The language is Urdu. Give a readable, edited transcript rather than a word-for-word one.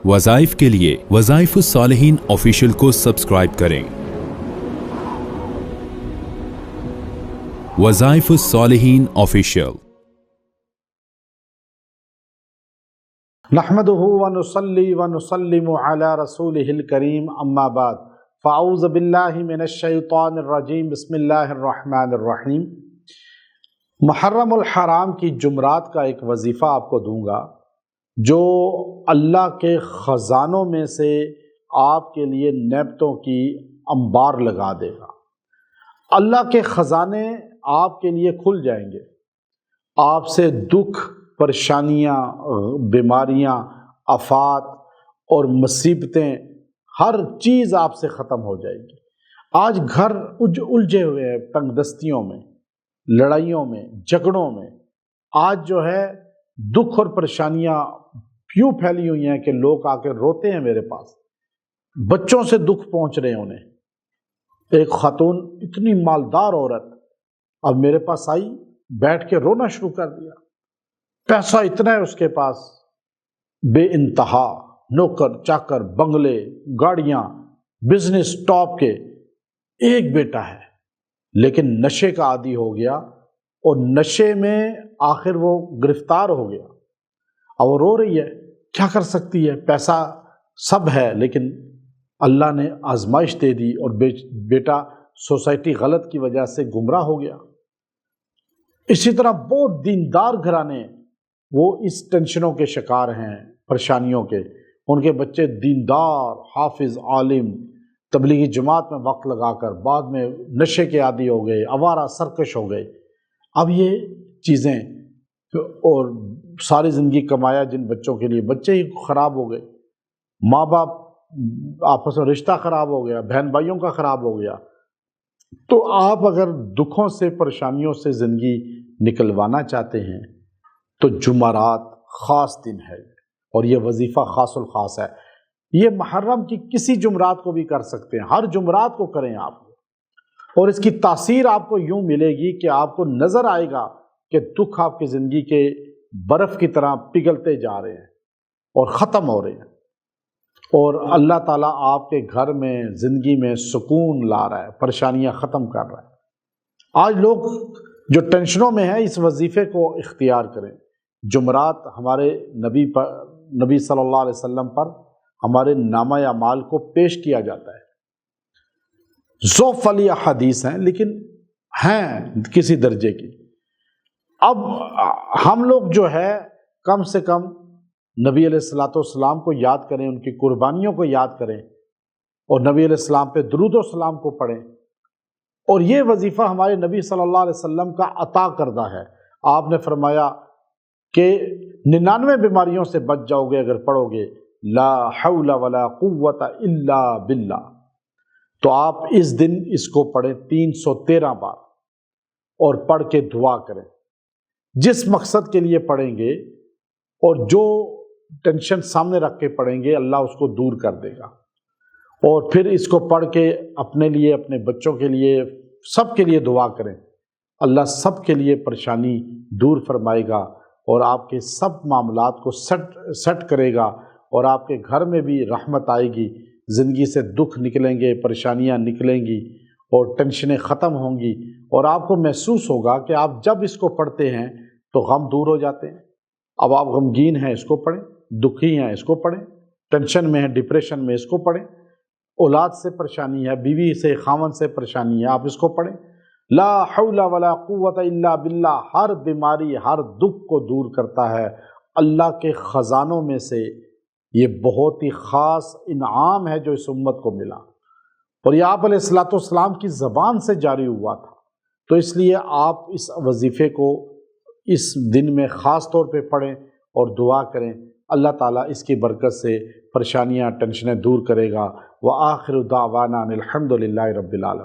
وظائف کے لیے وظائف الصالحین آفیشیل کو سبسکرائب کریں۔ وظائف الصالحین آفیشیل۔ نحمده ونصلي ونسلم على رسوله الكريم اما بعد فاعوذ باللہ من الشیطان الرجیم بسم اللہ الرحمن الرحیم۔ محرم الحرام کی جمعرات کا ایک وظیفہ آپ کو دوں گا جو اللہ کے خزانوں میں سے آپ کے لیے نعمتوں کی انبار لگا دے گا۔ اللہ کے خزانے آپ کے لیے کھل جائیں گے، آپ سے دکھ، پریشانیاں، بیماریاں، آفات اور مصیبتیں، ہر چیز آپ سے ختم ہو جائے گی۔ آج گھر الجھے ہوئے ہیں تنگ دستیوں میں، لڑائیوں میں، جھگڑوں میں۔ آج جو ہے دکھ اور پریشانیاں یوں پھیلی ہوئی ہیں کہ لوگ آ کے روتے ہیں میرے پاس، بچوں سے دکھ پہنچ رہے ہیں انہیں۔ ایک خاتون اتنی مالدار عورت اب میرے پاس آئی، بیٹھ کے رونا شروع کر دیا۔ پیسہ اتنا ہے اس کے پاس، بے انتہا، نوکر چاکر، بنگلے، گاڑیاں، بزنس ٹاپ کے، ایک بیٹا ہے لیکن نشے کا عادی ہو گیا اور نشے میں آخر وہ گرفتار ہو گیا۔ اب وہ رو رہی ہے، کیا کر سکتی ہے؟ پیسہ سب ہے لیکن اللہ نے آزمائش دے دی اور بیٹا سوسائٹی غلط کی وجہ سے گمراہ ہو گیا۔ اسی طرح بہت دیندار گھرانے وہ اس ٹینشنوں کے شکار ہیں، پریشانیوں کے۔ ان کے بچے دیندار، حافظ، عالم، تبلیغی جماعت میں وقت لگا کر بعد میں نشے کے عادی ہو گئے، آوارہ سرکش ہو گئے۔ اب یہ چیزیں اور ساری زندگی کمایا جن بچوں کے لیے، بچے ہی خراب ہو گئے، ماں باپ آپس میں رشتہ خراب ہو گیا، بہن بھائیوں کا خراب ہو گیا۔ تو آپ اگر دکھوں سے، پریشانیوں سے زندگی نکلوانا چاہتے ہیں تو جمعرات خاص دن ہے اور یہ وظیفہ خاص الخاص ہے۔ یہ محرم کی کسی جمعرات کو بھی کر سکتے ہیں، ہر جمعرات کو کریں آپ، اور اس کی تاثیر آپ کو یوں ملے گی کہ آپ کو نظر آئے گا کہ دکھ آپ کی زندگی کے برف کی طرح پگھلتے جا رہے ہیں اور ختم ہو رہے ہیں، اور اللہ تعالیٰ آپ کے گھر میں، زندگی میں سکون لا رہا ہے، پریشانیاں ختم کر رہا ہے۔ آج لوگ جو ٹینشنوں میں ہیں اس وظیفے کو اختیار کریں۔ جمعرات ہمارے نبی صلی اللہ علیہ وسلم پر ہمارے نامہ اعمال کو پیش کیا جاتا ہے۔ ضعف والی احادیث ہیں لیکن ہیں کسی درجے کی۔ اب ہم لوگ جو ہے کم سے کم نبی علیہ السلام کو یاد کریں، ان کی قربانیوں کو یاد کریں، اور نبی علیہ السلام پہ درود و سلام کو پڑھیں۔ اور یہ وظیفہ ہمارے نبی صلی اللہ علیہ وسلم کا عطا کردہ ہے۔ آپ نے فرمایا کہ 99 بیماریوں سے بچ جاؤ گے اگر پڑھو گے لا حول ولا قوت الا باللہ۔ تو آپ اس دن اس کو پڑھیں 313 بار اور پڑھ کے دعا کریں۔ جس مقصد کے لیے پڑھیں گے اور جو ٹینشن سامنے رکھ کے پڑھیں گے اللہ اس کو دور کر دے گا۔ اور پھر اس کو پڑھ کے اپنے لیے، اپنے بچوں کے لیے، سب کے لیے دعا کریں۔ اللہ سب کے لیے پریشانی دور فرمائے گا اور آپ کے سب معاملات کو سیٹ کرے گا، اور آپ کے گھر میں بھی رحمت آئے گی، زندگی سے دکھ نکلیں گے، پریشانیاں نکلیں گی اور ٹینشنیں ختم ہوں گی، اور آپ کو محسوس ہوگا کہ آپ جب اس کو پڑھتے ہیں تو غم دور ہو جاتے ہیں۔ اب آپ غمگین ہیں اس کو پڑھیں، دکھی ہیں اس کو پڑھیں، ٹینشن میں ہیں، ڈپریشن میں اس کو پڑھیں، اولاد سے پریشانی ہے، بیوی سے، خاوند سے پریشانی ہے، آپ اس کو پڑھیں۔ لا حول ولا قوت الا باللہ ہر بیماری، ہر دکھ کو دور کرتا ہے۔ اللہ کے خزانوں میں سے یہ بہت ہی خاص انعام ہے جو اس امت کو ملا، اور یہ آپ علیہ السلام کی زبان سے جاری ہوا تھا۔ تو اس لیے آپ اس وظیفے کو اس دن میں خاص طور پہ پڑھیں اور دعا کریں۔ اللہ تعالیٰ اس کی برکت سے پریشانیاں، ٹینشنیں دور کرے گا۔ وآخر دعوانا ان الحمد للہ رب العالمین۔